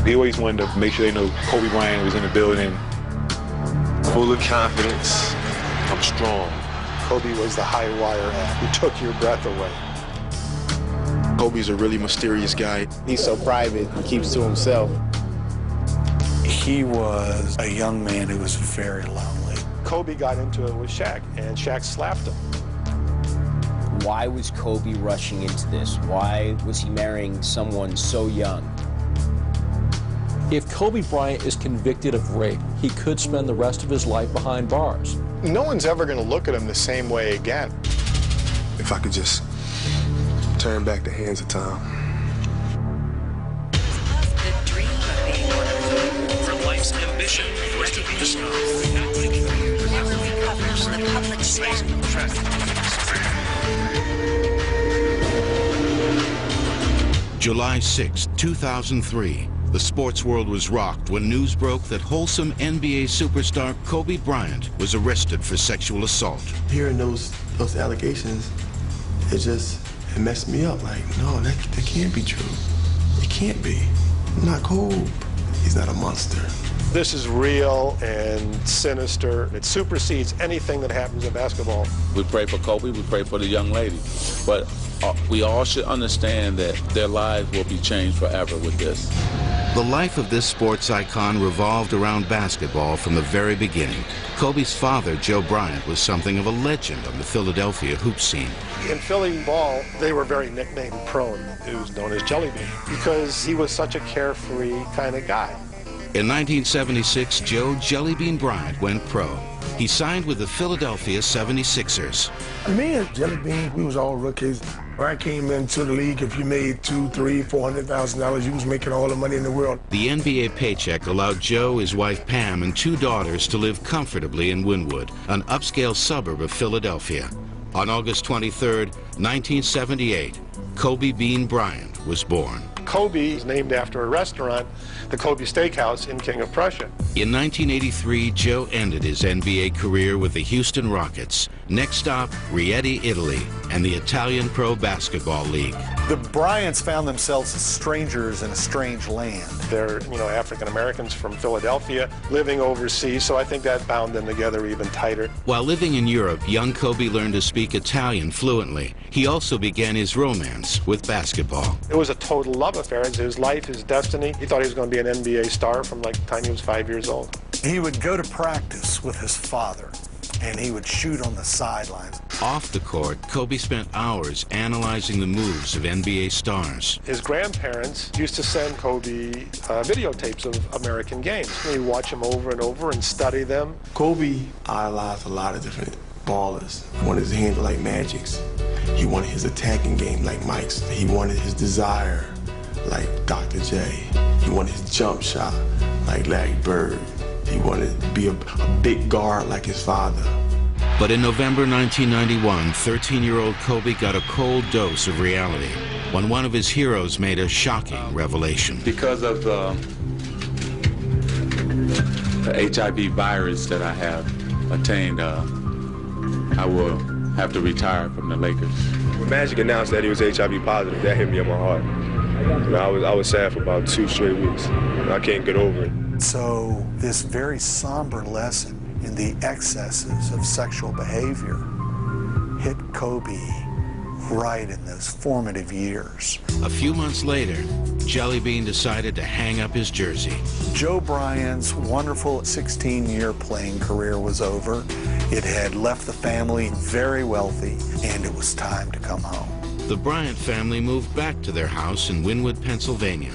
They always wanted to make sure they know Kobe Bryant was in the building. Full of confidence, I'm strong. Kobe was the high wire who took your breath away. Kobe's a really mysterious guy. He's so private, he keeps to himself. He was a young man who was very lonely. Kobe got into it with Shaq, and Shaq slapped him. Why was Kobe rushing into this? Why was he marrying someone so young? If Kobe Bryant is convicted of rape, he could spend the rest of his life behind bars. No one's ever going to look at him the same way again. If I could just turn back the hands of time. The dream of being one of them. From life's ambition, ready to start. Covers the public July 6, 2003. The sports world was rocked when news broke that wholesome NBA superstar Kobe Bryant was arrested for sexual assault. Hearing those allegations, it messed me up. Like, no, that can't be true. It can't be. I'm not Kobe. He's not a monster. This is real and sinister. It supersedes anything that happens in basketball. We pray for Kobe, we pray for the young lady. But we all should understand that their lives will be changed forever with this. The life of this sports icon revolved around basketball from the very beginning. Kobe's father, Joe Bryant, was something of a legend on the Philadelphia hoop scene. In Philly ball, they were very nickname prone. He was known as Jelly Bean because he was such a carefree kind of guy. In 1976, Joe Jelly Bean Bryant went pro. He signed with the Philadelphia 76ers. Me and Jelly Bean, we was all rookies. When I came into the league, if you made $200,000, $300,000, $400,000, you was making all the money in the world. The NBA paycheck allowed Joe, his wife Pam, and 2 daughters to live comfortably in Wynwood, an upscale suburb of Philadelphia. On August 23, 1978, Kobe Bean Bryant was born. Kobe is named after a restaurant, the Kobe Steakhouse in King of Prussia. In 1983, Joe ended his NBA career with the Houston Rockets. Next stop, Rieti, Italy, and the Italian Pro Basketball League. The Bryants found themselves as strangers in a strange land. They're, African Americans from Philadelphia living overseas, so I think that bound them together even tighter. While living in Europe, young Kobe learned to speak Italian fluently. He also began his romance with basketball. It was a total love affair. It's his life, his destiny. He thought he was going to be an NBA star from like the time he was 5 years old. He would go to practice with his father, and he would shoot on the sidelines. Off the court, Kobe spent hours analyzing the moves of NBA stars. His grandparents used to send Kobe videotapes of American games. He'd watch them over and over and study them. Kobe idolized a lot of different ballers. He wanted his handle like Magic's. He wanted his attacking game like Mike's. He wanted his desire like Dr. J. He wanted his jump shot like Larry Bird. He wanted to be a big guard like his father. But in November 1991, 13-year-old Kobe got a cold dose of reality when one of his heroes made a shocking revelation. Because of the HIV virus that I have attained, I will have to retire from the Lakers. When Magic announced that he was HIV positive, that hit me in my heart. I was sad for about 2 straight weeks. I can't get over it. So this very somber lesson in the excesses of sexual behavior hit Kobe right in those formative years. A few months later, Jelly Bean decided to hang up his jersey. Joe Bryant's wonderful 16-year playing career was over. It had left the family very wealthy, and it was time to come home. The Bryant family moved back to their house in Wynwood, Pennsylvania.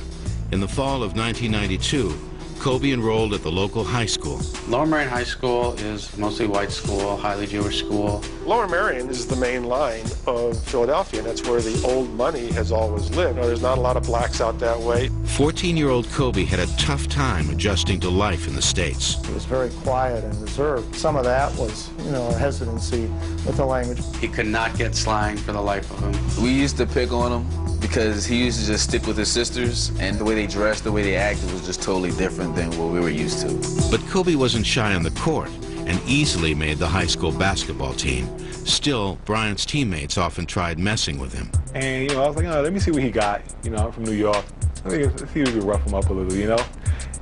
In the fall of 1992, Kobe enrolled at the local high school. Lower Marion High School is mostly white school, highly Jewish school. Lower Marion is the main line of Philadelphia, and that's where the old money has always lived. There's not a lot of blacks out that way. 14-year-old Kobe had a tough time adjusting to life in the States. He was very quiet and reserved. Some of that was, a hesitancy with the language. He could not get slang for the life of him. We used to pick on him because he used to just stick with his sisters, and the way they dressed, the way they acted was just totally different than what we were used to. But Kobe wasn't shy on the court, and easily made the high school basketball team. Still, Bryant's teammates often tried messing with him. And, I was like, let me see what he got. I'm from New York. Let's see if we can rough him up a little,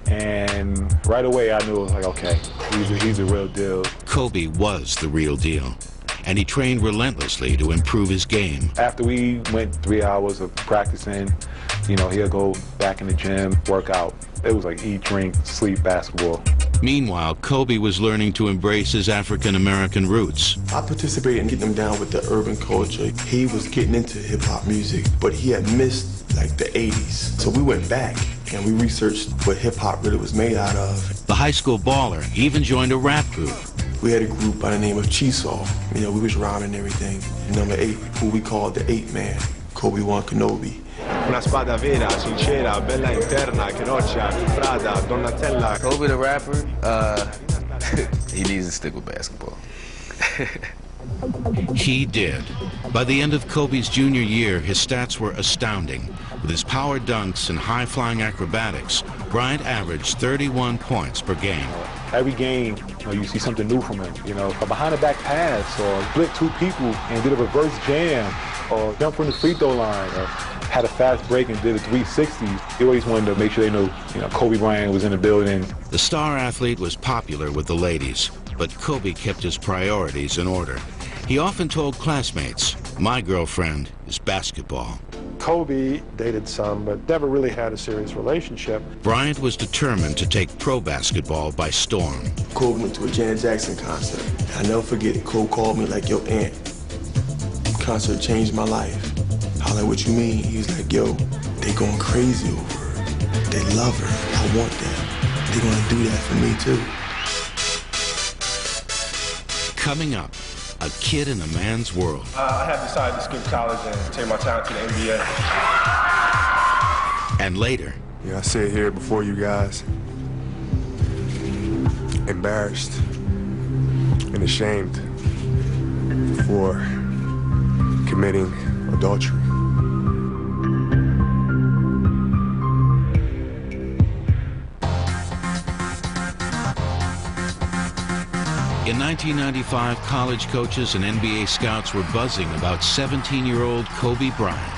And right away, I knew, it was like, okay, he's a real deal. Kobe was the real deal, and he trained relentlessly to improve his game. After we went 3 hours of practicing, he'll go back in the gym, work out. It was like eat, drink, sleep, basketball. Meanwhile, Kobe was learning to embrace his African-American roots. I participated in getting him down with the urban culture. He was getting into hip-hop music, but he had missed like the 80s. So we went back and we researched what hip-hop really was made out of. The high school baller even joined a rap group. We had a group by the name of Chisaw. We was rhyming and everything. Number 8, who we called the 8 Man, Kobe One Kenobi. Una spada vera, sincera, bella interna, che roccia, Prada, Donatella. Kobe the rapper, he needs to stick with basketball. He did. By the end of Kobe's junior year, his stats were astounding. With his power dunks and high-flying acrobatics, Bryant averaged 31 points per game. Every game, you see something new from him. A behind-the-back pass, or split 2 people and did a reverse jam, or jumped from the free throw line, or had a fast break and did a 360. They always wanted to make sure they knew, Kobe Bryant was in the building. The star athlete was popular with the ladies, but Kobe kept his priorities in order. He often told classmates, "My girlfriend is basketball." Kobe dated some, but never really had a serious relationship. Bryant was determined to take pro basketball by storm. Kobe went to a Janet Jackson concert. I'll never forget it. Kobe called me like, "Yo, Aunt, concert changed my life." I was like, "What you mean?" He's like, "Yo, they going crazy over her. They love her. I want that. They're gonna do that for me too." Coming up, a kid in a man's world. I have decided to skip college and take my talent to the NBA. And later. I sit here before you guys, embarrassed and ashamed for committing adultery. In 1995, college coaches and NBA scouts were buzzing about 17-year-old Kobe Bryant.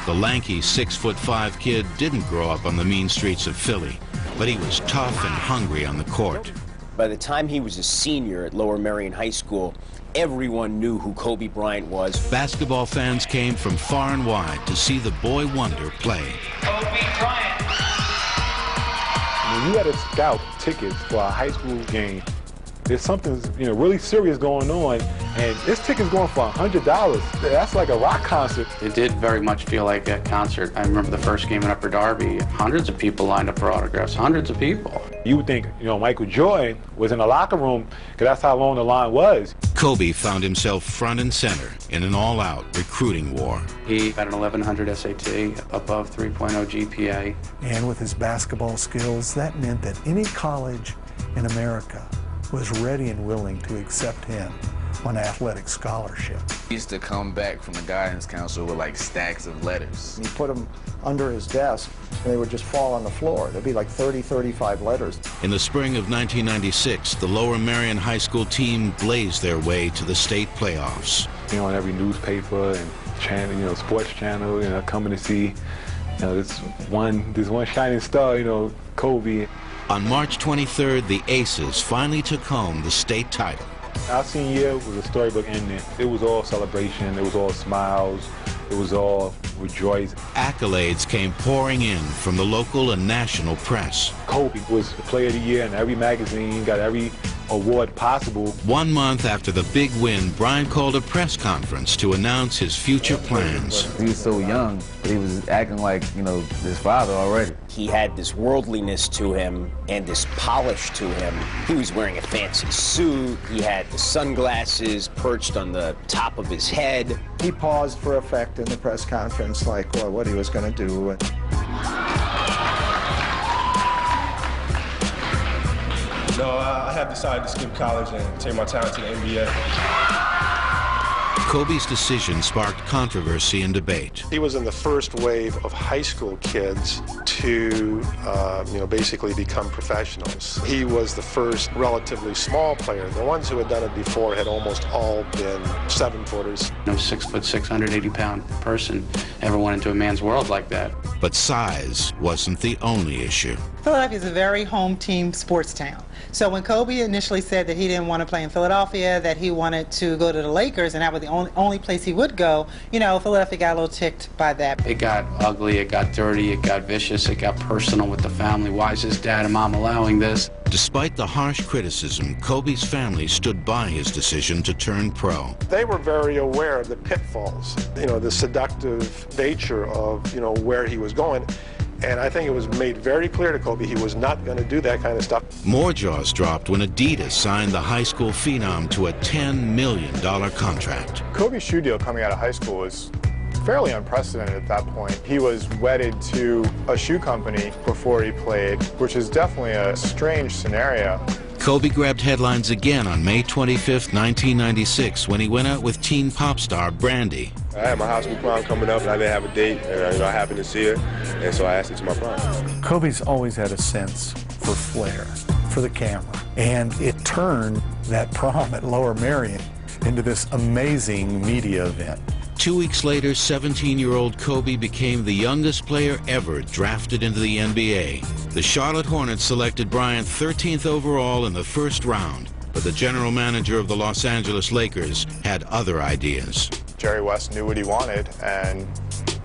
The lanky 6'5" kid didn't grow up on the mean streets of Philly, but he was tough and hungry on the court. By the time he was a senior at Lower Merion High School, everyone knew who Kobe Bryant was. Basketball fans came from far and wide to see the boy wonder play. Kobe Bryant. When you had to scout tickets for a high school game, there's something really serious going on, and this ticket's going for $100. That's like a rock concert. It did very much feel like a concert. I remember the first game in Upper Darby, hundreds of people lined up for autographs, hundreds of people. You would think, Michael Jordan was in the locker room, because that's how long the line was. Kobe found himself front and center in an all-out recruiting war. He had an 1100 SAT, above 3.0 GPA. And with his basketball skills, that meant that any college in America was ready and willing to accept him on athletic scholarship. He used to come back from the guidance council with like stacks of letters. He put them under his desk and they would just fall on the floor. There'd be like 30, 35 letters. In the spring of 1996, the Lower Merion High School team blazed their way to the state playoffs. On every newspaper and channel, sports channel, coming to see, this one shining star, Kobe. On March 23rd, the Aces finally took home the state title. Our senior year was a storybook ending. It was all celebration, it was all smiles, it was all rejoice. Accolades came pouring in from the local and national press. Kobe was the player of the year in every magazine, got every award possible. 1 month after the big win, Bryant called a press conference to announce his future plans. He was so young, but he was acting like, his father already. He had this worldliness to him and this polish to him. He was wearing a fancy suit. He had the sunglasses perched on the top of his head. He paused for effect in the press conference, like what he was going to do. No, I have decided to skip college and take my talent to the NBA. Kobe's decision sparked controversy and debate. He was in the first wave of high school kids to, basically become professionals. He was the first relatively small player. The ones who had done it before had almost all been 7-footers. No 6'6", 180-pound person ever went into a man's world like that. But size wasn't the only issue. Philadelphia is a very home team sports town. So when Kobe initially said that he didn't want to play in Philadelphia, that he wanted to go to the Lakers, and that was the only place he would go, Philadelphia got a little ticked by that. It got ugly, it got dirty, it got vicious, it got personal with the family. Why is his dad and mom allowing this? Despite the harsh criticism, Kobe's family stood by his decision to turn pro. They were very aware of the pitfalls, the seductive nature of, where he was going. And I think it was made very clear to Kobe he was not going to do that kind of stuff. More jaws dropped when Adidas signed the high school phenom to a $10 million contract. Kobe's shoe deal coming out of high school was fairly unprecedented at that point. He was wedded to a shoe company before he played, which is definitely a strange scenario. Kobe grabbed headlines again on May 25, 1996, when he went out with teen pop star Brandy. I had my high school prom coming up, and I didn't have a date, and I happened to see her, and so I asked her to my prom. Kobe's always had a sense for flair, for the camera, and it turned that prom at Lower Merion into this amazing media event. 2 weeks later, 17-year-old Kobe became the youngest player ever drafted into the NBA. The Charlotte Hornets selected Bryant 13th overall in the first round, but the general manager of the Los Angeles Lakers had other ideas. Jerry West knew what he wanted and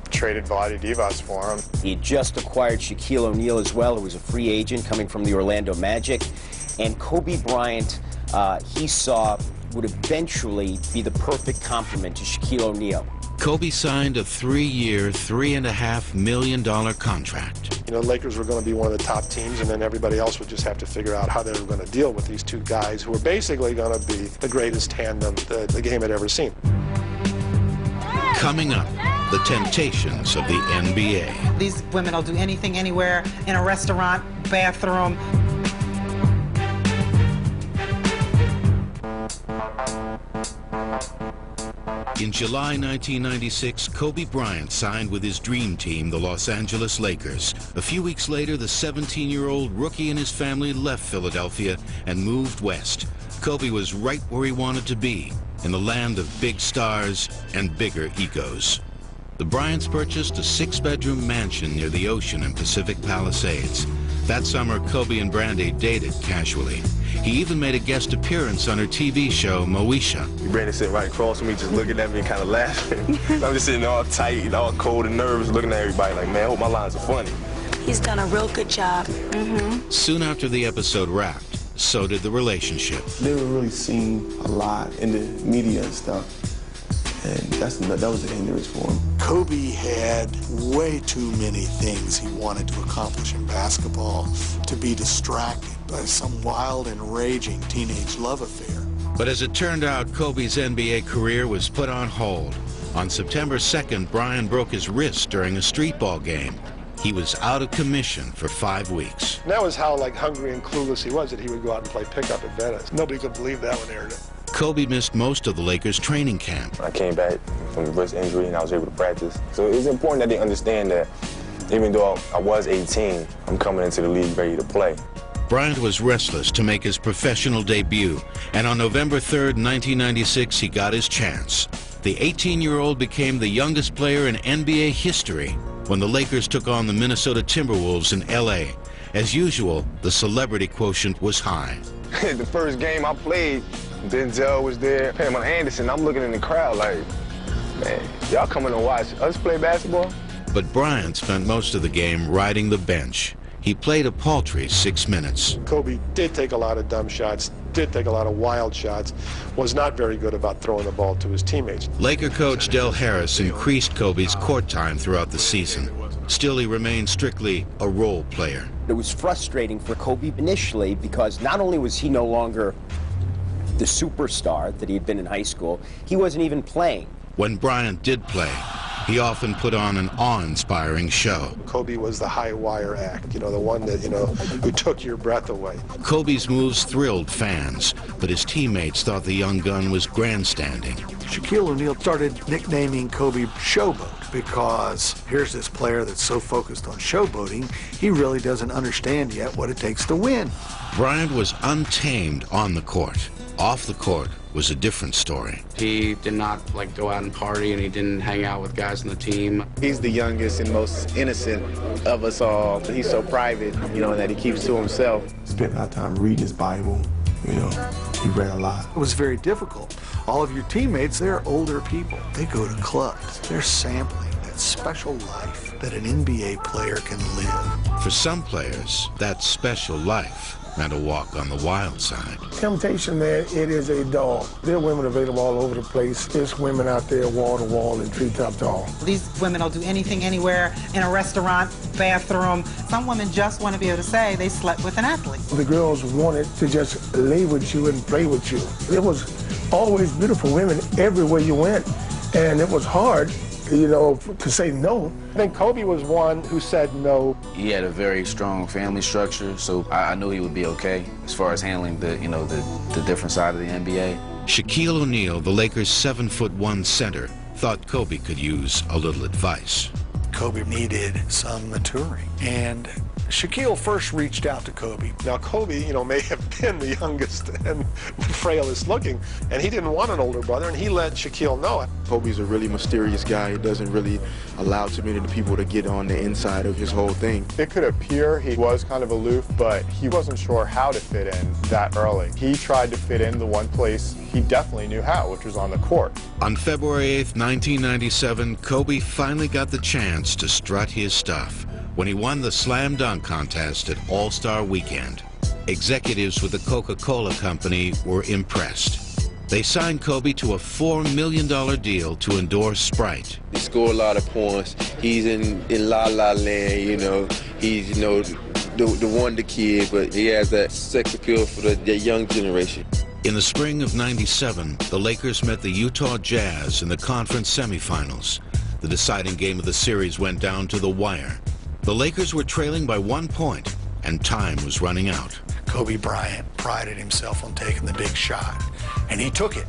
traded Vlade Divac for him. He had just acquired Shaquille O'Neal as well, who was a free agent coming from the Orlando Magic. And Kobe Bryant, he saw, would eventually be the perfect complement to Shaquille O'Neal. Kobe signed a 3-year, $3.5 million contract. The Lakers were going to be one of the top teams, and then everybody else would just have to figure out how they were going to deal with these two guys who were basically going to be the greatest tandem the game had ever seen. Coming up, the temptations of the NBA. These women will do anything, anywhere, in a restaurant, bathroom. In July 1996, Kobe Bryant signed with his dream team, the Los Angeles Lakers. A few weeks later, the 17-year-old rookie and his family left Philadelphia and moved west. Kobe was right where he wanted to be, in the land of big stars and bigger egos. The Bryants purchased a 6-bedroom mansion near the ocean in Pacific Palisades. That summer, Kobe and Brandy dated casually. He even made a guest appearance on her TV show, Moesha. Brandy sitting right across from me, just looking at me and kind of laughing. I'm just sitting all tight and all cold and nervous, looking at everybody like, man, I hope my lines are funny. He's done a real good job. Soon after the episode wrapped, so did the relationship. They were really seen a lot in the media and stuff. And that was the hindrance for him. Kobe had way too many things he wanted to accomplish in basketball to be distracted by some wild and raging teenage love affair. But as it turned out, Kobe's NBA career was put on hold. On September 2nd, Bryant broke his wrist during a street ball game. He was out of commission for 5 weeks. And that was how hungry and clueless he was, that he would go out and play pickup at Venice. Nobody could believe that when they heard it. Kobe missed most of the Lakers' training camp. I came back from the wrist injury and I was able to practice. So it's important that they understand that even though I was 18, I'm coming into the league ready to play. Bryant was restless to make his professional debut, and on November 3rd, 1996, he got his chance. The 18-year-old became the youngest player in NBA history when the Lakers took on the Minnesota Timberwolves in LA. As usual, the celebrity quotient was high. The first game I played, Denzel was there, Pamela Anderson. I'm looking in the crowd like, man, y'all coming to watch us play basketball? But Bryant spent most of the game riding the bench. He played a paltry 6 minutes. Kobe did take a lot of dumb shots, did take a lot of wild shots, was not very good about throwing the ball to his teammates. Laker coach Del Harris increased Kobe's court time throughout the season. Still, he remained strictly a role player. It was frustrating for Kobe initially because not only was he no longer the superstar that he had been in high school, he wasn't even playing. When Bryant did play, he often put on an awe-inspiring show. Kobe was the high wire act, the one that, who took your breath away. Kobe's moves thrilled fans, but his teammates thought the young gun was grandstanding. Shaquille O'Neal started nicknaming Kobe Showboat because here's this player that's so focused on showboating, he really doesn't understand yet what it takes to win. Bryant was untamed on the court. Off the court was a different story. He did not like go out and party, and he didn't hang out with guys on the team. He's the youngest and most innocent of us all. He's so private, you know, that he keeps to himself. Spent a lot of time reading his Bible, you know, he read a lot. It was very difficult. All of your teammates, they're older people. They go to clubs. They're sampling that special life that an NBA player can live. For some players, that special life meant a walk on the wild side. Temptation, man, it is a dog. There are women available all over the place. There's women out there wall to wall and treetop tall. These women will do anything, anywhere, in a restaurant, bathroom. Some women just want to be able to say they slept with an athlete. The girls wanted to just lay with you and play with you. There was always beautiful women everywhere you went, and it was hard, you know, to say no. I think Kobe was one who said no. He had a very strong family structure, so I knew he would be okay as far as handling the different side of the NBA. Shaquille O'Neal, the Lakers' 7'1" center, thought Kobe could use a little advice. Kobe needed some maturing, and Shaquille first reached out to Kobe. Now, Kobe, you know, may have been the youngest and frailest looking, and he didn't want an older brother, and he let Shaquille know. Kobe's a really mysterious guy. He doesn't really allow too many people to get on the inside of his whole thing. It could appear he was kind of aloof, but he wasn't sure how to fit in that early. He tried to fit in the one place he definitely knew how, which was on the court. On February 8th, 1997, Kobe finally got the chance to strut his stuff when he won the slam dunk contest at All-Star Weekend. Executives with the Coca-Cola Company were impressed. They signed Kobe to a $4 million deal to endorse Sprite. He scored a lot of points. He's in La La Land, you know. He's, you know, the wonder kid, but he has that sex appeal for the young generation. In the spring of '97, the Lakers met the Utah Jazz in the conference semifinals. The deciding game of the series went down to the wire. The Lakers were trailing by 1 point, and time was running out. Kobe Bryant prided himself on taking the big shot, and he took it.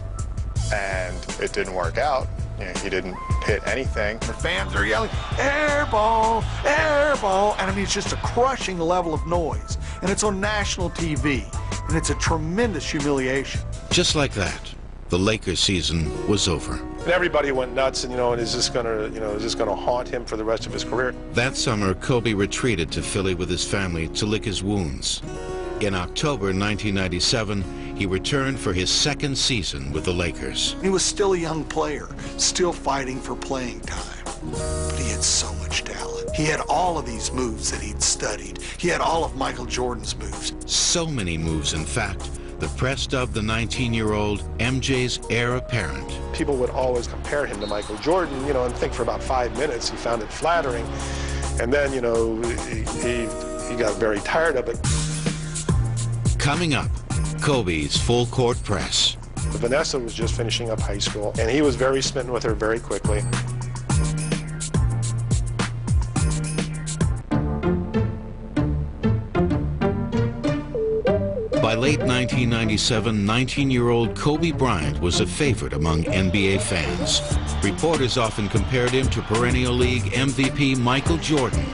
And it didn't work out. You know, he didn't hit anything. The fans are yelling, air ball, air ball. And I mean, it's just a crushing level of noise. And it's on national TV. And it's a tremendous humiliation. Just like that, the Lakers season was over. And everybody went nuts, and, you know, and is this gonna haunt him for the rest of his career? That summer, Kobe retreated to Philly with his family to lick his wounds. In October 1997, he returned for his second season with the Lakers. He was still a young player, still fighting for playing time. But he had so much talent. He had all of these moves that he'd studied. He had all of Michael Jordan's moves. So many moves, in fact, the press dubbed the 19-year-old MJ's heir apparent. People would always compare him to Michael Jordan, you know, and think for about 5 minutes he found it flattering. And then, you know, he got very tired of it. Coming up, Kobe's full court press. Vanessa was just finishing up high school, and he was very smitten with her very quickly. By late 1997, 19-year-old Kobe Bryant was a favorite among NBA fans. Reporters often compared him to perennial league MVP Michael Jordan.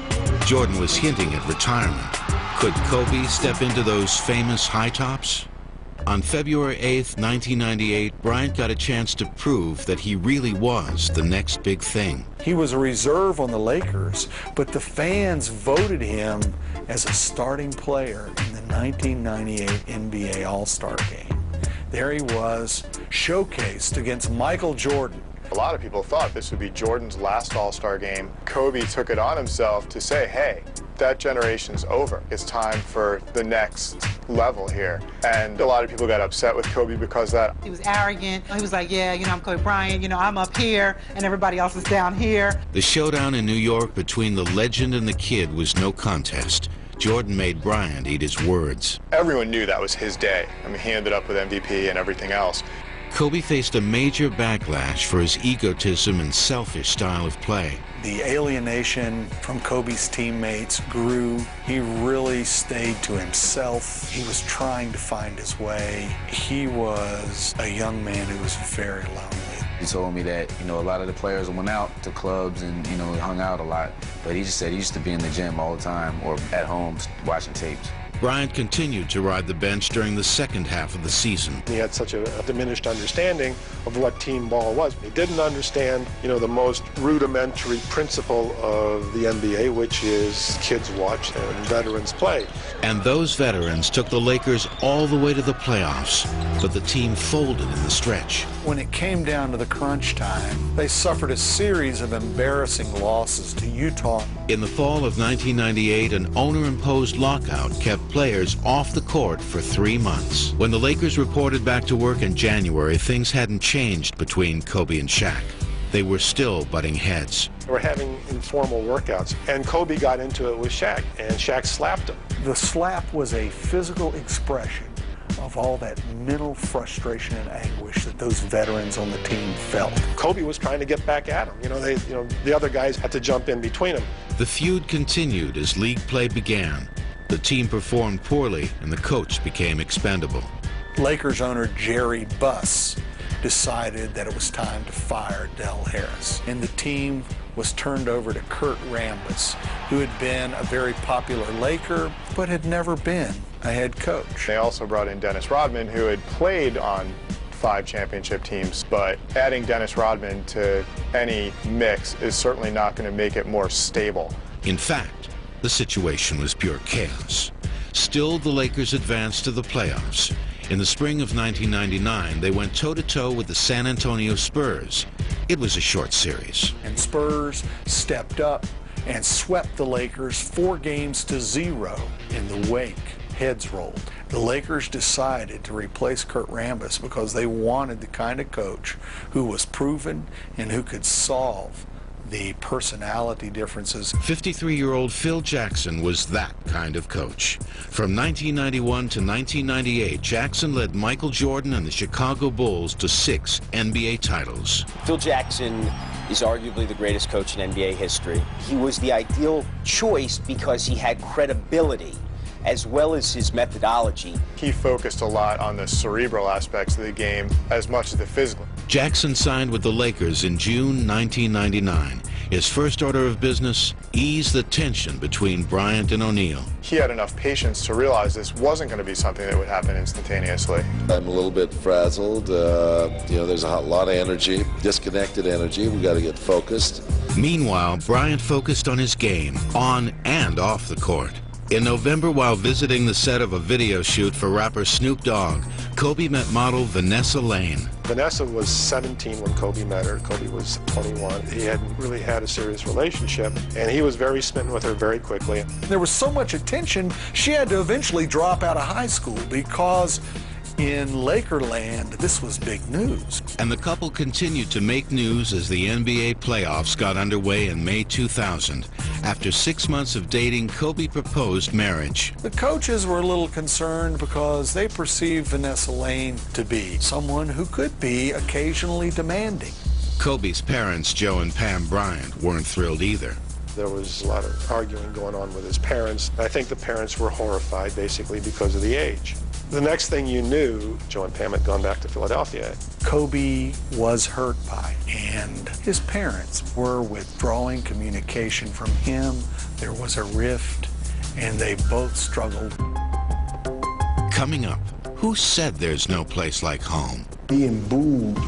Jordan was hinting at retirement. Could Kobe step into those famous high tops? On February 8th, 1998, Bryant got a chance to prove that he really was the next big thing. He was a reserve on the Lakers, but the fans voted him as a starting player in the 1998 NBA All-Star Game. There he was, showcased against Michael Jordan. A lot of people thought this would be Jordan's last All-Star game. Kobe took it on himself to say, hey, that generation's over. It's time for the next level here. And a lot of people got upset with Kobe because of that. He was arrogant. He was like, yeah, you know, I'm Kobe Bryant, you know, I'm up here and everybody else is down here. The showdown in New York between the legend and the kid was no contest. Jordan made Bryant eat his words. Everyone knew that was his day. I mean, he ended up with MVP and everything else. Kobe faced a major backlash for his egotism and selfish style of play. The alienation from Kobe's teammates grew. He really stayed to himself. He was trying to find his way. He was a young man who was very lonely. He told me that, you know, a lot of the players went out to clubs and, you know, hung out a lot. But he just said he used to be in the gym all the time or at home watching tapes. Bryant continued to ride the bench during the second half of the season. He had such a diminished understanding of what team ball was. He didn't understand, you know, the most rudimentary principle of the NBA, which is kids watch and veterans play. And those veterans took the Lakers all the way to the playoffs, but the team folded in the stretch. When it came down to the crunch time, they suffered a series of embarrassing losses to Utah. In the fall of 1998, an owner-imposed lockout kept players off the court for 3 months. When the Lakers reported back to work in January, things hadn't changed between Kobe and Shaq. They were still butting heads. They were having informal workouts, and Kobe got into it with Shaq, and Shaq slapped him. The slap was a physical expression of all that mental frustration and anguish that those veterans on the team felt. Kobe was trying to get back at him. The other guys had to jump in between them. The feud continued as league play began. The team performed poorly, and the coach became expendable. Lakers owner Jerry Buss decided that it was time to fire Del Harris, and the team was turned over to Kurt Rambis, who had been a very popular Laker, but had never been a head coach. They also brought in Dennis Rodman, who had played on 5 championship teams, but adding Dennis Rodman to any mix is certainly not going to make it more stable. In fact, the situation was pure chaos. Still, the Lakers advanced to the playoffs. In the spring of 1999, they went toe-to-toe with the San Antonio Spurs. It was a short series. And Spurs stepped up and swept the Lakers 4-0 in the wake. Heads rolled. The Lakers decided to replace Kurt Rambis because they wanted the kind of coach who was proven and who could solve the personality differences. 53-year-old Phil Jackson was that kind of coach. From 1991 to 1998, Jackson led Michael Jordan and the Chicago Bulls to 6 NBA titles. Phil Jackson is arguably the greatest coach in NBA history. He was the ideal choice because he had credibility as well as his methodology. He focused a lot on the cerebral aspects of the game as much as the physical. Jackson signed with the Lakers in June 1999. His first order of business, ease the tension between Bryant and O'Neal. He had enough patience to realize this wasn't going to be something that would happen instantaneously. I'm a little bit frazzled. There's a lot of energy, disconnected energy. We got to get focused. Meanwhile, Bryant focused on his game, on and off the court. In November, while visiting the set of a video shoot for rapper Snoop Dogg, Kobe met model Vanessa Lane. Vanessa was 17 when Kobe met her. Kobe was 21. He hadn't really had a serious relationship, and he was very smitten with her very quickly. There was so much attention, she had to eventually drop out of high school because in Lakerland, this was big news. And the couple continued to make news as the NBA playoffs got underway in May 2000. After 6 months of dating, Kobe proposed marriage. The coaches were a little concerned because they perceived Vanessa Lane to be someone who could be occasionally demanding. Kobe's parents, Joe and Pam Bryant, weren't thrilled either. There was a lot of arguing going on with his parents. I think the parents were horrified, basically, because of the age. The next thing you knew, Joe and Pam had gone back to Philadelphia. Kobe was hurt by it, and his parents were withdrawing communication from him. There was a rift, and they both struggled. Coming up, who said there's no place like home? Being booed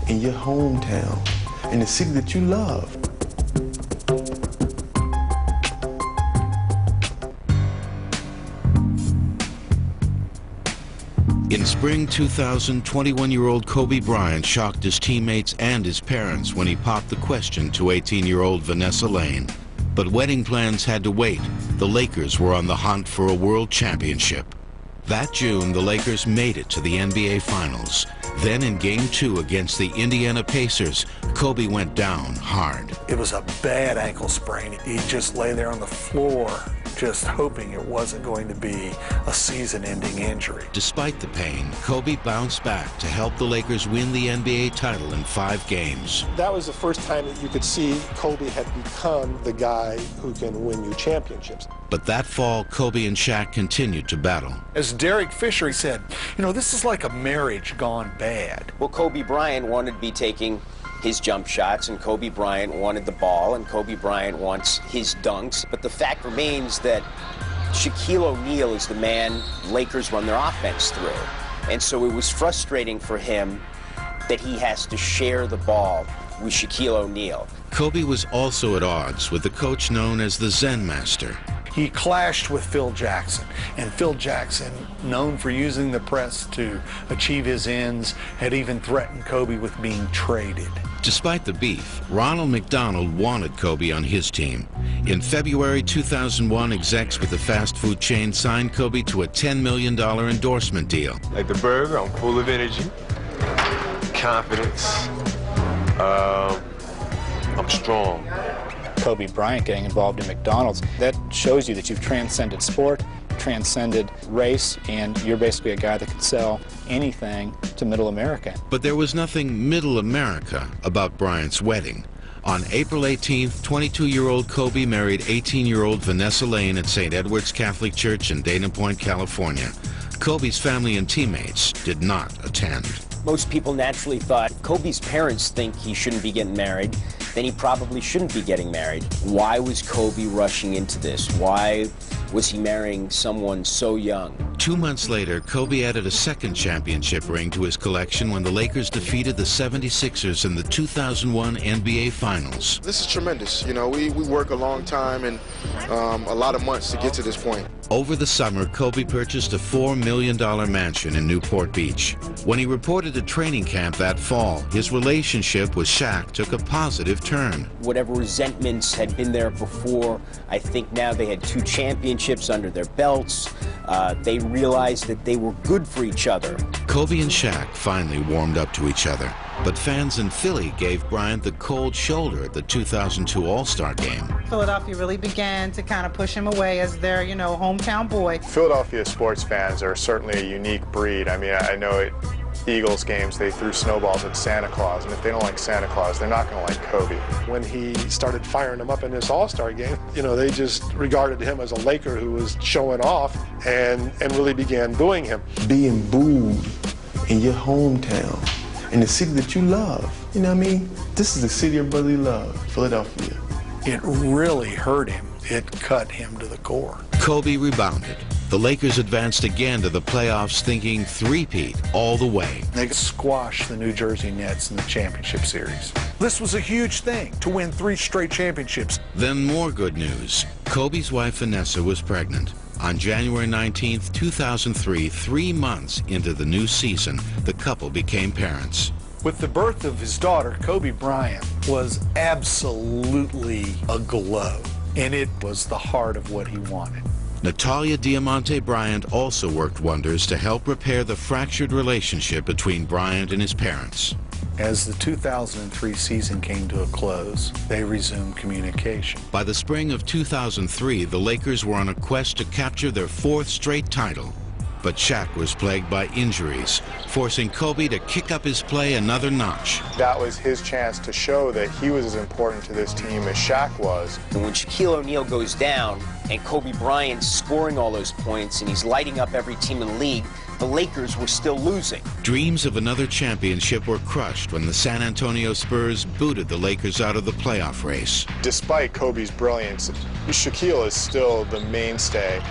in your hometown, in the city that you love. In spring 2000, 21-year-old Kobe Bryant shocked his teammates and his parents when he popped the question to 18-year-old Vanessa Lane. But wedding plans had to wait. The Lakers were on the hunt for a world championship. That June, the Lakers made it to the NBA Finals. Then in Game 2 against the Indiana Pacers, Kobe went down hard. It was a bad ankle sprain. He just lay there on the floor just hoping it wasn't going to be a season-ending injury. Despite the pain, Kobe bounced back to help the Lakers win the NBA title in 5 games. That was the first time that you could see Kobe had become the guy who can win you championships. But that fall, Kobe and Shaq continued to battle. As Derek Fisher said, you know, this is like a marriage gone bad. Well, Kobe Bryant wanted to be taking his jump shots, and Kobe Bryant wanted the ball, and Kobe Bryant wants his dunks. But the fact remains that Shaquille O'Neal is the man Lakers run their offense through. And so it was frustrating for him that he has to share the ball with Shaquille O'Neal. Kobe was also at odds with the coach known as the Zen Master. He clashed with Phil Jackson, and Phil Jackson, known for using the press to achieve his ends, had even threatened Kobe with being traded. Despite the beef, Ronald McDonald wanted Kobe on his team. In February 2001, execs with the fast food chain signed Kobe to a $10 million endorsement deal. Like the burger, I'm full of energy, confidence, I'm strong. Kobe Bryant getting involved in McDonald's, that shows you that you've transcended sport, transcended race, and you're basically a guy that could sell anything to Middle America. But there was nothing Middle America about Bryant's wedding. On April 18th, 22-year-old Kobe married 18-year-old Vanessa Lane at St. Edward's Catholic Church in Dana Point, California. Kobe's family and teammates did not attend. Most people naturally thought, Kobe's parents think he shouldn't be getting married, then he probably shouldn't be getting married. Why was Kobe rushing into this? Why was he marrying someone so young? 2 months later, Kobe added a second championship ring to his collection when the Lakers defeated the 76ers in the 2001 NBA Finals. This is tremendous. You know, we work a long time and a lot of months to get to this point. Over the summer, Kobe purchased a $4 million mansion in Newport Beach. When he reported to training camp that fall, his relationship with Shaq took a positive turn. Whatever resentments had been there before, I think now they had 2 championships under their belts. They realized that they were good for each other. Kobe and Shaq finally warmed up to each other. But fans in Philly gave Bryant the cold shoulder at the 2002 All-Star game. Philadelphia really began to kind of push him away as their, you know, hometown boy. Philadelphia sports fans are certainly a unique breed. I mean, I know at Eagles games they threw snowballs at Santa Claus, and if they don't like Santa Claus, they're not going to like Kobe. When he started firing them up in this All-Star game, you know, they just regarded him as a Laker who was showing off and really began booing him. Being booed in your hometown, in the city that you love. You know what I mean? This is the city of brotherly love, Philadelphia. It really hurt him. It cut him to the core. Kobe rebounded. The Lakers advanced again to the playoffs, thinking three-peat all the way. They squashed the New Jersey Nets in the championship series. This was a huge thing, to win 3 straight championships. Then more good news. Kobe's wife, Vanessa, was pregnant. On January 19, 2003, 3 months into the new season, the couple became parents. With the birth of his daughter, Kobe Bryant was absolutely aglow, and it was the heart of what he wanted. Natalia Diamante Bryant also worked wonders to help repair the fractured relationship between Bryant and his parents. As the 2003 season came to a close, they resumed communication. By the spring of 2003, the Lakers were on a quest to capture their 4th straight title. But Shaq was plagued by injuries, forcing Kobe to kick up his play another notch. That was his chance to show that he was as important to this team as Shaq was. And when Shaquille O'Neal goes down and Kobe Bryant's scoring all those points and he's lighting up every team in the league, the Lakers were still losing. Dreams of another championship were crushed when the San Antonio Spurs booted the Lakers out of the playoff race. Despite Kobe's brilliance, Shaquille is still the mainstay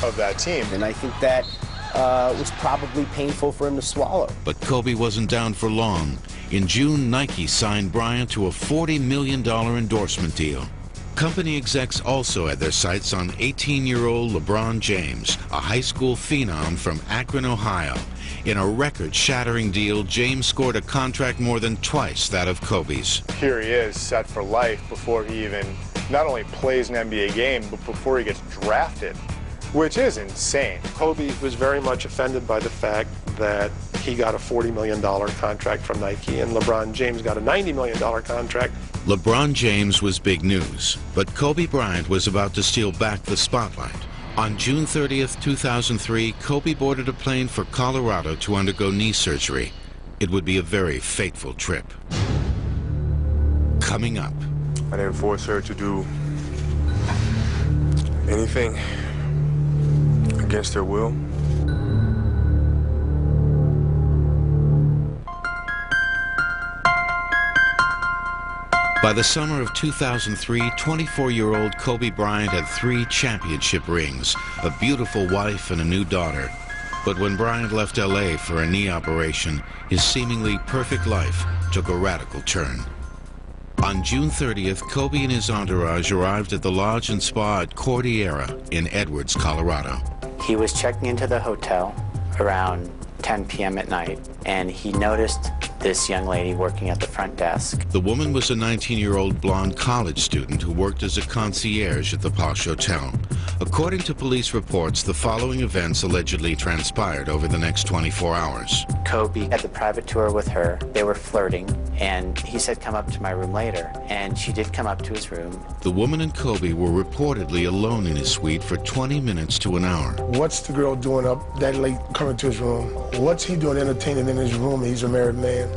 of that team. And I think that was probably painful for him to swallow. But Kobe wasn't down for long. In June, Nike signed Bryant to a $40 million endorsement deal. Company execs also had their sights on 18-year-old LeBron James, a high school phenom from Akron, Ohio. In a record-shattering deal, James scored a contract more than twice that of Kobe's. Here he is, set for life before he even not only plays an NBA game, but before he gets drafted, which is insane. Kobe was very much offended by the fact that He got a $40 million contract from Nike, and LeBron James got a $90 million contract. LeBron James was big news, but Kobe Bryant was about to steal back the spotlight. On June 30th, 2003, Kobe boarded a plane for Colorado to undergo knee surgery. It would be a very fateful trip. Coming up. I didn't force her to do anything against her will. By the summer of 2003, 24-year-old Kobe Bryant had 3 championship rings, a beautiful wife, and a new daughter. But when Bryant left LA for a knee operation, his seemingly perfect life took a radical turn. On June 30th, Kobe and his entourage arrived at the Lodge and Spa at Cordillera in Edwards, Colorado. He was checking into the hotel around 10 p.m. at night, and he noticed this young lady working at the front desk. The woman was a 19-year-old blonde college student who worked as a concierge at the posh hotel. According to police reports, the following events allegedly transpired over the next 24 hours. Kobe had the private tour with her. They were flirting, and he said, "Come up to my room later." And she did come up to his room. The woman and Kobe were reportedly alone in his suite for 20 minutes to an hour. What's the girl doing up that late coming to his room? What's he doing entertaining in his room? He's a married man.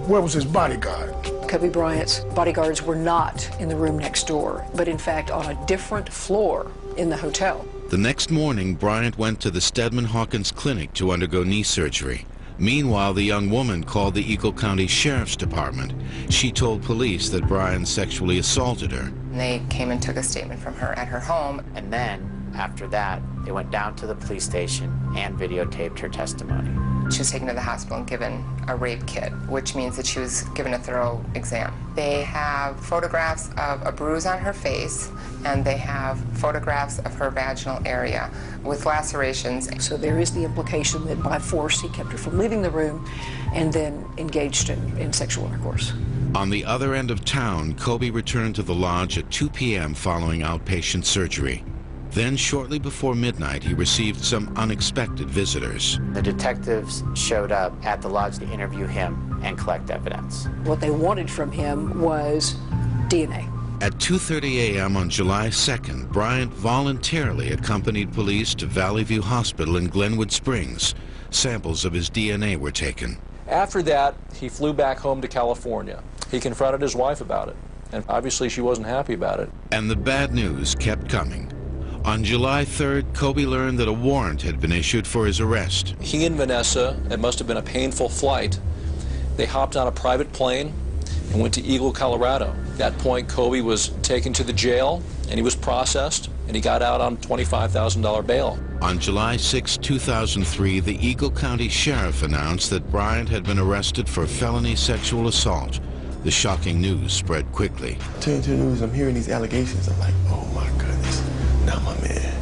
Where was his bodyguard? Kobe Bryant's bodyguards were not in the room next door, but in fact on a different floor in the hotel. The next morning, Bryant went to the Stedman Hawkins Clinic to undergo knee surgery. Meanwhile, the young woman called the Eagle County Sheriff's Department. She told police that Bryant sexually assaulted her. They came and took a statement from her at her home. And then, after that, they went down to the police station and videotaped her testimony. She was taken to the hospital and given a rape kit, which means that she was given a thorough exam. They have photographs of a bruise on her face, and they have photographs of her vaginal area with lacerations. So there is the implication that by force he kept her from leaving the room and then engaged in sexual intercourse. On the other end of town, Kobe returned to the lodge at 2 p.m. following outpatient surgery. Then, shortly before midnight, he received some unexpected visitors. The detectives showed up at the lodge to interview him and collect evidence. What they wanted from him was DNA. At 2:30 a.m. on July 2nd, Bryant voluntarily accompanied police to Valley View Hospital in Glenwood Springs. Samples of his DNA were taken. After that, he flew back home to California. He confronted his wife about it, and obviously she wasn't happy about it. And the bad news kept coming. On July 3rd, Kobe learned that a warrant had been issued for his arrest. He and Vanessa, it must have been a painful flight, they hopped on a private plane and went to Eagle, Colorado. At that point, Kobe was taken to the jail, and he was processed, and he got out on $25,000 bail. On July 6, 2003, the Eagle County Sheriff announced that Bryant had been arrested for felony sexual assault. The shocking news spread quickly. Turning to the news, I'm hearing these allegations. I'm like, oh my goodness, not my man.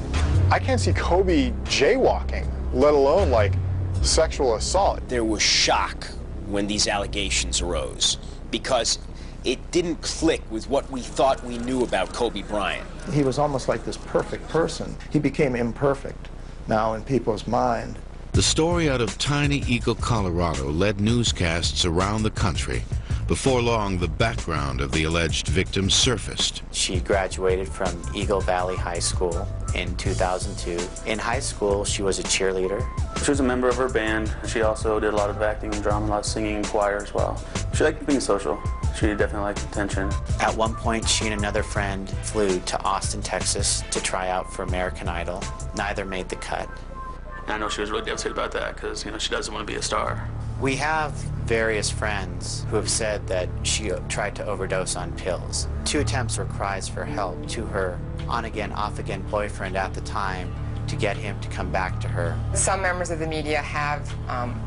I can't see Kobe jaywalking, let alone like sexual assault. There was shock when these allegations arose because it didn't click with what we thought we knew about Kobe Bryant. He was almost like this perfect person. He became imperfect now in people's mind. The story out of tiny Eagle, Colorado led newscasts around the country. Before long, the background of the alleged victim surfaced. She graduated from Eagle Valley High School in 2002. In high school, she was a cheerleader. She was a member of her band. She also did a lot of acting and drama, a lot of singing and choir as well. She liked being social. She definitely liked attention. At one point, she and another friend flew to Austin, Texas to try out for American Idol. Neither made the cut. And I know she was really devastated about that because, you know, she doesn't want to be a star. We have various friends who have said that she tried to overdose on pills. 2 attempts were cries for help to her on-again, off-again boyfriend at the time to get him to come back to her. Some members of the media have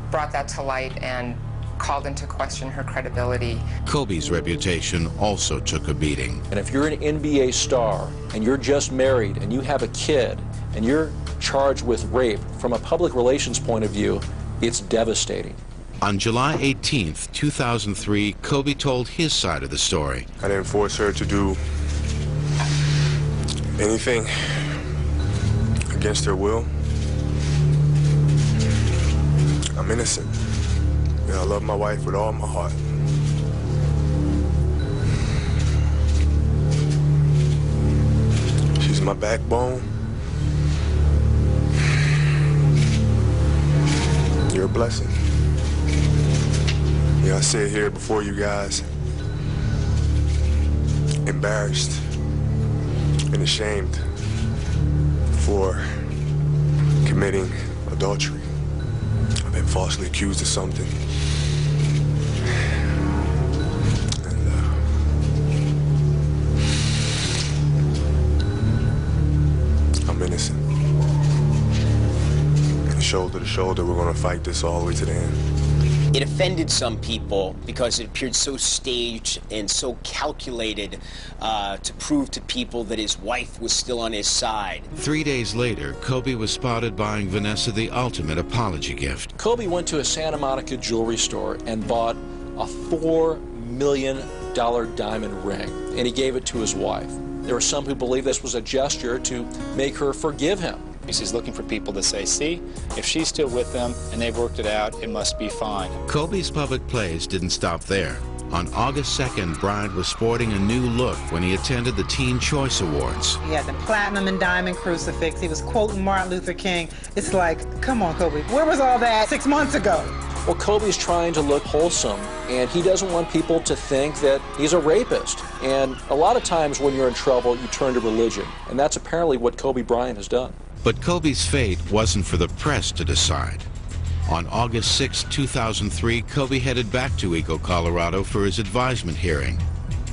brought that to light and called into question her credibility. Kobe's reputation also took a beating. And if you're an NBA star and you're just married and you have a kid and you're charged with rape, from a public relations point of view, it's devastating. On July 18th, 2003, Kobe told his side of the story. I didn't force her to do anything against her will. I'm innocent. You know, I love my wife with all my heart. She's my backbone. You're a blessing. Yeah, I sit here before you guys, embarrassed and ashamed for committing adultery. I've been falsely accused of something. And, I'm innocent. And shoulder to shoulder, we're gonna fight this all the way to the end. It offended some people because it appeared so staged and so calculated to prove to people that his wife was still on his side. 3 days later, Kobe was spotted buying Vanessa the ultimate apology gift. Kobe went to a Santa Monica jewelry store and bought a $4 million diamond ring, and he gave it to his wife. There were some who believe this was a gesture to make her forgive him. He's looking for people to say, see, if she's still with them and they've worked it out, it must be fine. Kobe's public plays didn't stop there. On August 2nd, Bryant was sporting a new look when he attended the Teen Choice Awards. He had the platinum and diamond crucifix. He was quoting Martin Luther King. It's like, come on, Kobe, where was all that 6 months ago? Well, Kobe's trying to look wholesome, and he doesn't want people to think that he's a rapist. And a lot of times when you're in trouble, you turn to religion. And that's apparently what Kobe Bryant has done. But Kobe's fate wasn't for the press to decide. On August 6, 2003, Kobe headed back to Eagle, Colorado for his advisement hearing.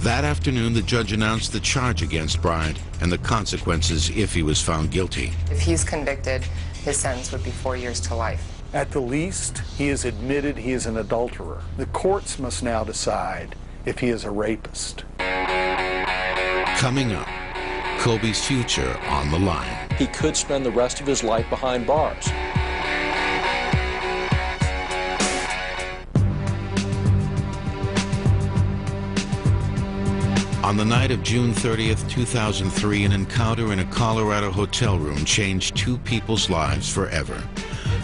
That afternoon, the judge announced the charge against Bryant and the consequences if he was found guilty. If he's convicted, his sentence would be 4 years to life. At the least, he has admitted he is an adulterer. The courts must now decide if he is a rapist. Coming up, Kobe's future on the line. He could spend the rest of his life behind bars. On the night of June 30th, 2003, an encounter in a Colorado hotel room changed two people's lives forever.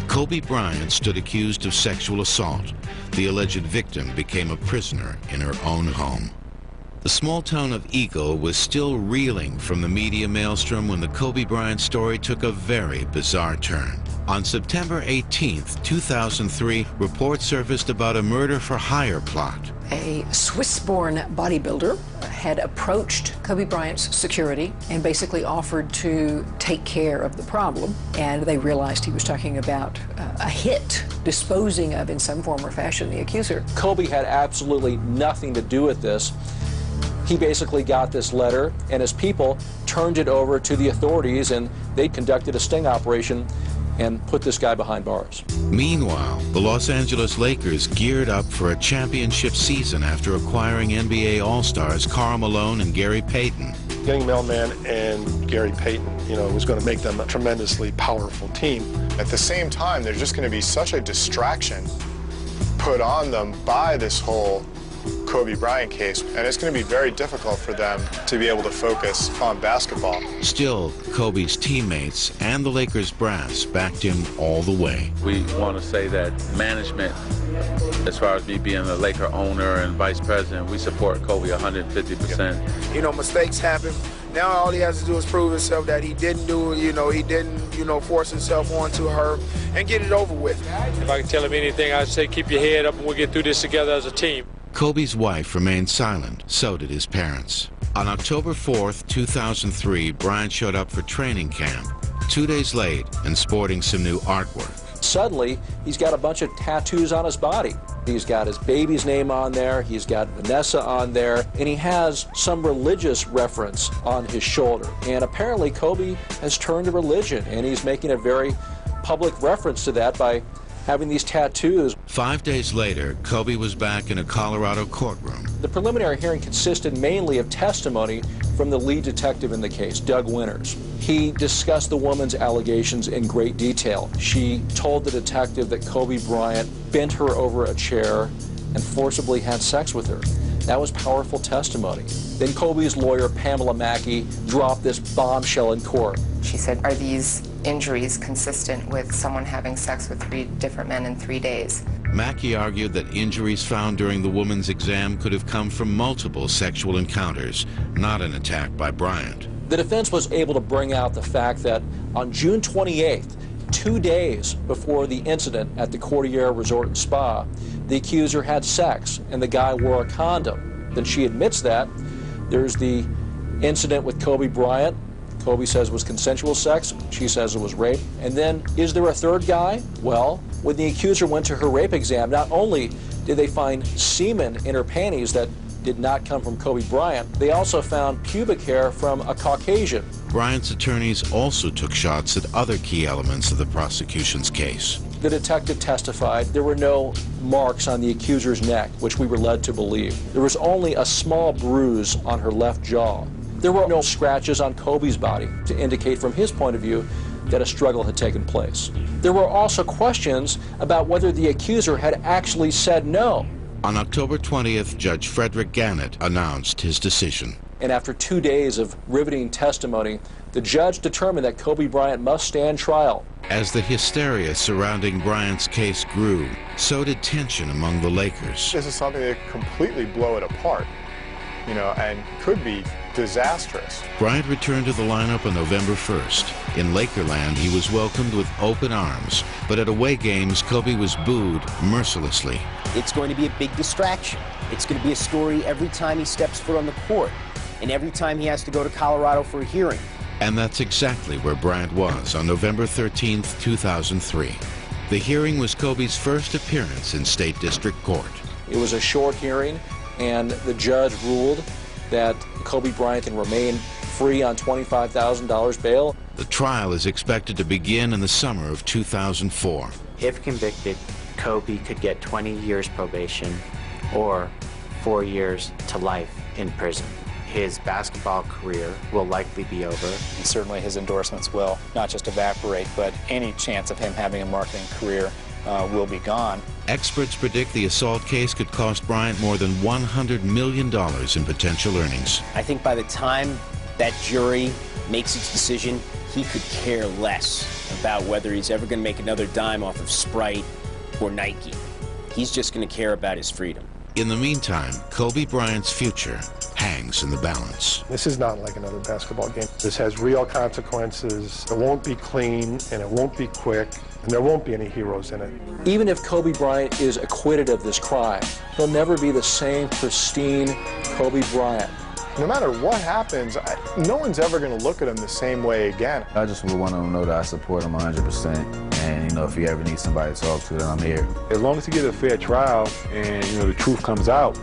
Kobe Bryant stood accused of sexual assault. The alleged victim became a prisoner in her own home. The small town of Eagle was still reeling from the media maelstrom when the Kobe Bryant story took a very bizarre turn. On September 18th, 2003, reports surfaced about a murder-for-hire plot. A Swiss-born bodybuilder had approached Kobe Bryant's security and basically offered to take care of the problem. And they realized he was talking about a hit, disposing of in some form or fashion the accuser. Kobe had absolutely nothing to do with this. He basically got this letter, and his people turned it over to the authorities, and they conducted a sting operation and put this guy behind bars. Meanwhile, the Los Angeles Lakers geared up for a championship season after acquiring NBA All-Stars Karl Malone and Gary Payton. Getting Mailman and Gary Payton, was going to make them a tremendously powerful team. At the same time, there's just going to be such a distraction put on them by this whole Kobe Bryant case, and it's going to be very difficult for them to be able to focus on basketball. Still, Kobe's teammates and the Lakers brass backed him all the way. We want to say that management, as far as me being a Laker owner and vice president, we support Kobe 150%. Mistakes happen. Now all he has to do is prove himself that he didn't do it, he didn't, force himself onto her and get it over with. If I could tell him anything, I'd say keep your head up and we'll get through this together as a team. Kobe's wife remained silent, so did his parents. On October 4th, 2003, Bryant showed up for training camp, 2 days late and sporting some new artwork. Suddenly, he's got a bunch of tattoos on his body. He's got his baby's name on there, he's got Vanessa on there, and he has some religious reference on his shoulder. And apparently Kobe has turned to religion, and he's making a very public reference to that by having these tattoos. 5 days later, Kobe was back in a Colorado courtroom. The preliminary hearing consisted mainly of testimony from the lead detective in the case, Doug Winters. He discussed the woman's allegations in great detail. She told the detective that Kobe Bryant bent her over a chair and forcibly had sex with her. That was powerful testimony. Then Kobe's lawyer, Pamela Mackey, dropped this bombshell in court. She said, are these injuries consistent with someone having sex with 3 different men in 3 days. Mackey argued that injuries found during the woman's exam could have come from multiple sexual encounters, not an attack by Bryant. The defense was able to bring out the fact that on June 28th, 2 days before the incident at the Cordillera Resort and Spa, the accuser had sex and the guy wore a condom. Then she admits that. There's the incident with Kobe Bryant. Kobe says it was consensual sex. She says it was rape. And then, is there a third guy? Well, when the accuser went to her rape exam, not only did they find semen in her panties that did not come from Kobe Bryant, they also found pubic hair from a Caucasian. Bryant's attorneys also took shots at other key elements of the prosecution's case. The detective testified there were no marks on the accuser's neck, which we were led to believe. There was only a small bruise on her left jaw. There were no scratches on Kobe's body to indicate from his point of view that a struggle had taken place. There were also questions about whether the accuser had actually said no. On October 20th, Judge Frederick Gannett announced his decision. And after 2 days of riveting testimony, the judge determined that Kobe Bryant must stand trial. As the hysteria surrounding Bryant's case grew, so did tension among the Lakers. This is something that could completely blow it apart, you know, and could be disastrous. Bryant returned to the lineup on November 1st. In Lakerland, he was welcomed with open arms, but at away games, Kobe was booed mercilessly. It's going to be a big distraction. It's going to be a story every time he steps foot on the court, and every time he has to go to Colorado for a hearing. And that's exactly where Bryant was on November 13th, 2003. The hearing was Kobe's first appearance in State District Court. It was a short hearing, and the judge ruled that Kobe Bryant can remain free on $25,000 bail. The trial is expected to begin in the summer of 2004. If convicted, Kobe could get 20 years probation or 4 years to life in prison. His basketball career will likely be over. And certainly his endorsements will not just evaporate, but any chance of him having a marketing career will be gone. Experts predict the assault case could cost Bryant more than $100 million in potential earnings. I think by the time that jury makes its decision, he could care less about whether he's ever going to make another dime off of Sprite or Nike. He's just going to care about his freedom. In the meantime, Kobe Bryant's future hangs in the balance. This is not like another basketball game. This has real consequences. It won't be clean, and it won't be quick, and there won't be any heroes in it. Even if Kobe Bryant is acquitted of this crime, he'll never be the same pristine Kobe Bryant. No matter what happens, no one's ever going to look at him the same way again. I just would want to know that I support him 100%. And, you know, if he ever needs somebody to talk to, then I'm here. As long as he gets a fair trial and, you know, the truth comes out,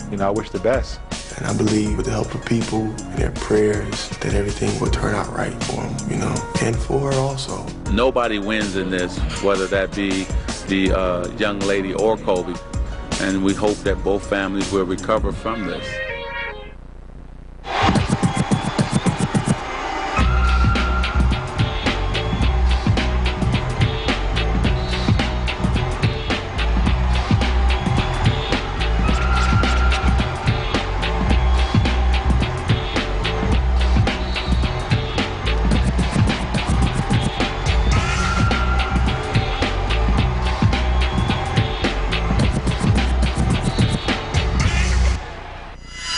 you know, I wish the best. And I believe with the help of people and their prayers that everything will turn out right for him, you know, and for her also. Nobody wins in this, whether that be the young lady or Kobe. And we hope that both families will recover from this.